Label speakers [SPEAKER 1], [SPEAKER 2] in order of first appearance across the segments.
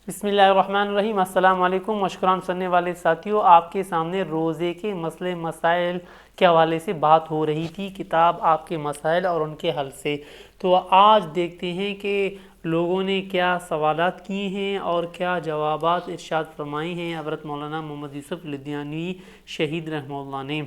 [SPEAKER 1] بسم اللہ الرحمن الرحیم۔ السلام علیکم مشکوران سننے والے ساتھیوں، آپ کے سامنے روزے کے مسئلے مسائل کے حوالے سے بات ہو رہی تھی، کتاب آپ کے مسائل اور ان کے حل سے۔ تو آج دیکھتے ہیں کہ لوگوں نے کیا سوالات کیے ہیں اور کیا جوابات ارشاد فرمائے ہیں حضرت مولانا محمد یوسف لدھیانوی شہید رحمہ اللہ نے۔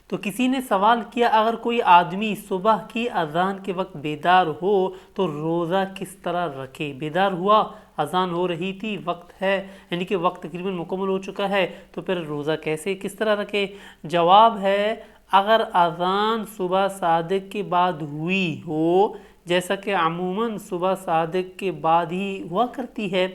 [SPEAKER 1] تو کسی نے سوال کیا، اگر کوئی آدمی صبح کی اذان کے وقت بیدار ہو تو روزہ کس طرح رکھے؟ بیدار ہوا، اذان ہو رہی تھی، وقت ہے، یعنی کہ وقت تقریباً مکمل ہو چکا ہے، تو پھر روزہ کس طرح رکھے؟ جواب ہے، اگر اذان صبح صادق کے بعد ہوئی ہو، جیسا کہ عموماً صبح صادق کے بعد ہی ہوا کرتی ہے،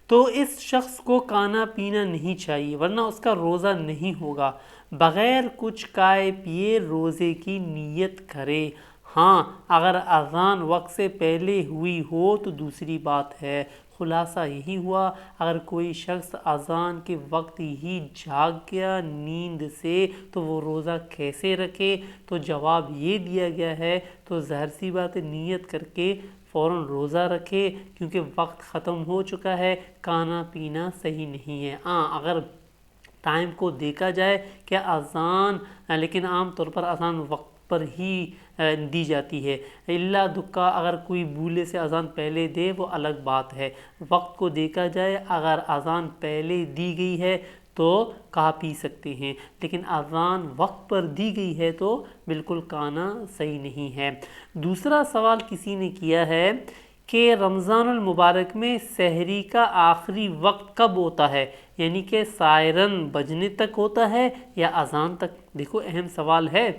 [SPEAKER 1] تو اس شخص کو کھانا پینا نہیں چاہیے، ورنہ اس کا روزہ نہیں ہوگا۔ بغیر کچھ کھائے پیے روزے کی نیت کرے۔ ہاں، اگر اذان وقت سے پہلے ہوئی ہو تو دوسری بات ہے۔ خلاصہ یہی ہوا، اگر کوئی شخص اذان کے وقت ہی جاگ گیا نیند سے تو وہ روزہ کیسے رکھے؟ تو جواب یہ دیا گیا ہے، تو ظاہر سی بات ہے، نیت کر کے فوراً روزہ رکھے، کیونکہ وقت ختم ہو چکا ہے، کھانا پینا صحیح نہیں ہے۔ اگر ٹائم کو دیکھا جائے کہ اذان، لیکن عام طور پر اذان وقت پر ہی دی جاتی ہے، الا دکا اگر کوئی بھولے سے اذان پہلے دے وہ الگ بات ہے۔ وقت کو دیکھا جائے، اگر اذان پہلے دی گئی ہے تو کھا پی سکتے ہیں، لیکن اذان وقت پر دی گئی ہے تو بالکل کھانا صحیح نہیں ہے۔ دوسرا سوال کسی نے کیا ہے کہ رمضان المبارک میں سحری کا آخری وقت کب ہوتا ہے؟ یعنی کہ سائرن بجنے تک ہوتا ہے یا اذان تک؟ دیکھو، اہم سوال ہے۔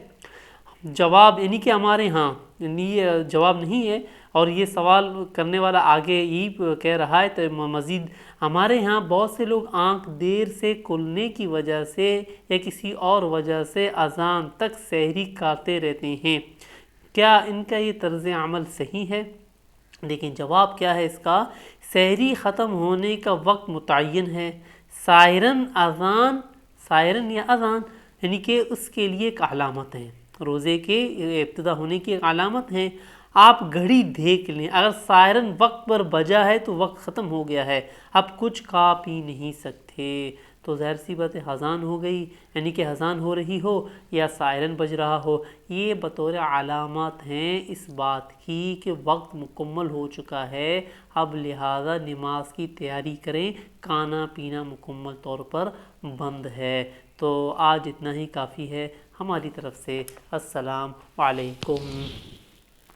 [SPEAKER 1] جواب یعنی کہ ہمارے ہاں یہ جواب نہیں ہے، اور یہ سوال کرنے والا آگے یہی کہہ رہا ہے، تو مزید ہمارے ہاں بہت سے لوگ آنکھ دیر سے کھلنے کی وجہ سے یا کسی اور وجہ سے اذان تک سحری کھاتے رہتے ہیں، کیا ان کا یہ طرز عمل صحیح ہے؟ لیکن جواب کیا ہے اس کا؟ سحری ختم ہونے کا وقت متعین ہے، سائرن یا اذان، یعنی کہ اس کے لیے ایک علامت ہے، روزے کے ابتدا ہونے کی ایک علامت ہے۔ آپ گھڑی دیکھ لیں، اگر سائرن وقت پر بجا ہے تو وقت ختم ہو گیا ہے، اب کچھ کھا پی نہیں سکتے، تو ظاہر سی بات ہے اذان ہو گئی، یعنی کہ اذان ہو رہی ہو یا سائرن بج رہا ہو، یہ بطور علامات ہیں اس بات کی کہ وقت مکمل ہو چکا ہے، اب لہٰذا نماز کی تیاری کریں، کھانا پینا مکمل طور پر بند ہے۔ تو آج اتنا ہی کافی ہے ہماری طرف سے۔ السلام علیکم۔